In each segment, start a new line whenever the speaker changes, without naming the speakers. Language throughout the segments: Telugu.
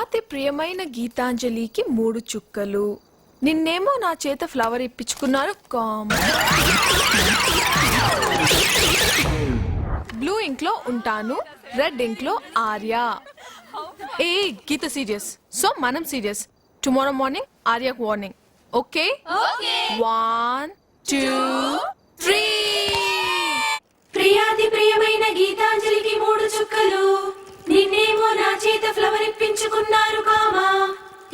అతి ప్రియమైన గీతాంజలికి 3 చుక్కలు. నిన్నేమో నా చేత ఫ్లవర్ ఇప్పించుకున్నారు కామ్. బ్లూ ఇంక్ లో ఉంటాను, రెడ్ ఇంక్ లో ఆర్య. ఏ గీత సీరియస్, సో మనం సీరియస్. టుమారో మార్నింగ్ ఆర్యకు వార్నింగ్. ఓకే 1 2 3.
ప్రియాతి ప్రియమైన గీతాంజలికి 3 చుక్కలు. నిన్నేమో నా చేత ఫ్లవర్ ఇప్పించుకున్నారు కామా.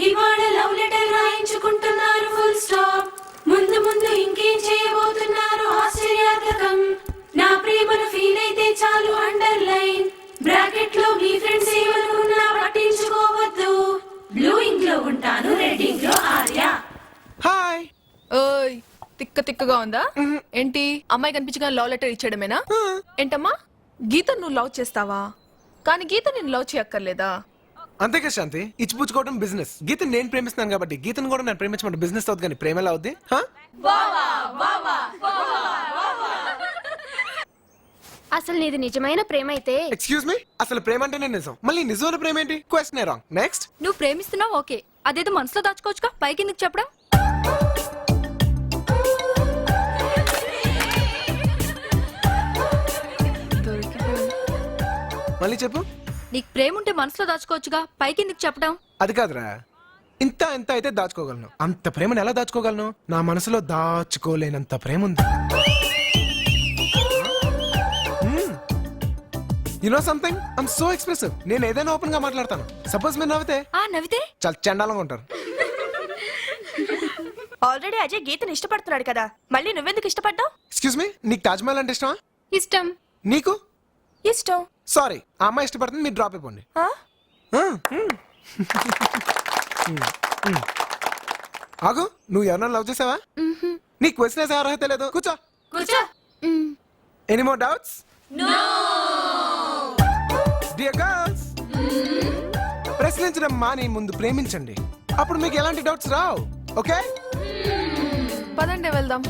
ఇవాళ లవ్ లెటర్ రాయించుకుంటున్నారు ఫుల్ స్టాప్. ముందు ముందు ఇంకేం చేయబోతున్నారు ఆశ్చర్యార్థకం. నా ప్రేమను ఫీల్ అయితే చాలు అండర్లైన్. బ్రాకెట్ లో మీ ఫ్రెండ్స్ ఏమనుకున్నా పట్టించుకోవద్దు. బ్లూ ఇంక్ లో ఉంటాను, రెడ్ ఇంక్ లో ఆర్య.
హాయ్.
ఓయ్ తిక్కగా ఉందా ఏంటి? అమ్మాయి కనిపించగా లవ్ లెటర్ ఇచ్చేయడమేనా? ఏంటమ్మా గీత నువ్వు లవ్ చేస్తావా? కానీ గీత నేను లవ్ చేయక్కర్లేదా?
అంతేగా శాంతి, ఇచ్చిపుచ్చుకోవడం బిజినెస్. గీతను నేను ప్రేమిస్తున్నాను కాబట్టి గీతను కూడా నేను ప్రేమించమంటే బిజినెస్ అవుతుంది, కానీ ప్రేమ ఎలా అవుద్ది?
అసలు నీది నిజమైన ప్రేమ అయితే
ఎక్స్క్యూజ్ మీ, అసలు ప్రేమ అంటేనే నిజం, మళ్ళీ నిజమైన ప్రేమ ఏంటి? Question wrong. నెక్స్ట్.
నువ్వు ప్రేమిస్తున్నావు ఓకే, అదేదో మనసులో దాచుకోవచ్చుగా, పైకి ఎందుకు చెప్పడం?
మళ్ళీ చెప్పు.
నీకు ప్రేమ ఉంటే మనసులో దాచుకోవచ్చుగా, పైకి ఎందుకు చెప్పడం?
అది కాదురా, ఇంత అయితే దాచుకోగలను, అంత ప్రేమను ఎలా దాచుకోగలను? నా మనసులో దాచుకోలేనంత ప్రేమ ఉంది. You know something, I'm so expressive. నేను ఏదైనా ఓపెన్ గా మాట్లాడతాను. సపోజ్ మీరు నవ్వితే
నవ్వితే
చాలా చండాలంగా ఉంటారు.
ఆల్రెడీ అజయ్ గీతను ఇష్టపడుతున్నాడు కదా, మళ్ళీ నువ్వెందుకు ఇష్టపడ్డావు?
ఎక్స్క్యూజ్ మీ, నీకు తాజ్ మహల్ అంటే ఇష్టమా?
ఇష్టం.
నీకు?
ఇష్టం.
సారీ, ఆ అమ్మాయి ఇష్టపడుతుంది, మీరు డ్రాప్ అయిపోండి. ఆగు, నువ్వు ఎవరన్నా లవ్ చేసావా? నీకు క్వశ్చన్ వేసే అర్హత లేదు. కూర్చో. Any more doubts? Dear girls, ప్రశ్నించడం మాని ముందు ప్రేమించండి, అప్పుడు మీకు ఎలాంటి డౌట్స్ రావు. ఓకే
పదండి వెళ్దాం.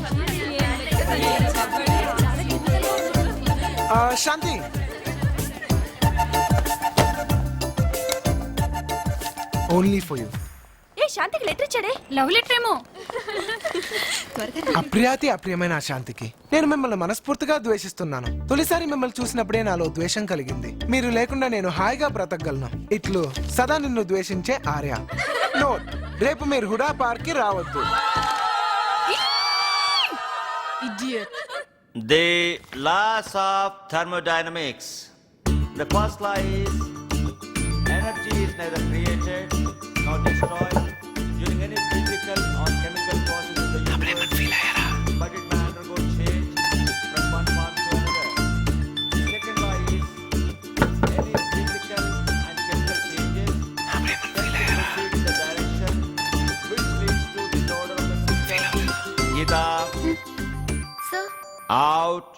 శాంతి, ఓన్లీ ఫర్ యూ.
ఏ శాంతికి లెటర్ ఇచ్చాడే?
లవ్ లెటర్ ఏమో.
అప్రియాతి అప్రియమైన ఆ శాంతికి, నేను మిమ్మల్ని మనస్ఫూర్తిగా ద్వేషిస్తున్నాను. తొలిసారి మిమ్మల్ని చూసినప్పుడే నాలో ద్వేషం కలిగింది. మీరు లేకుండా నేను హాయిగా బ్రతకగలను. ఇట్లు సదా నిన్ను ద్వేషించే ఆర్య. నోట్, రేపు మీరు హుడా పార్క్ కి రావద్దు.
Idiot.
The laws of thermodynamics. The first law is energy is neither created nor destroyed during any physical or chemical process of the universe, but it may undergo change from one form to another. The second law is any physical and chemical changes tend to proceed in the direction which leads to disorder of the system. Geeta,
Sir.
out.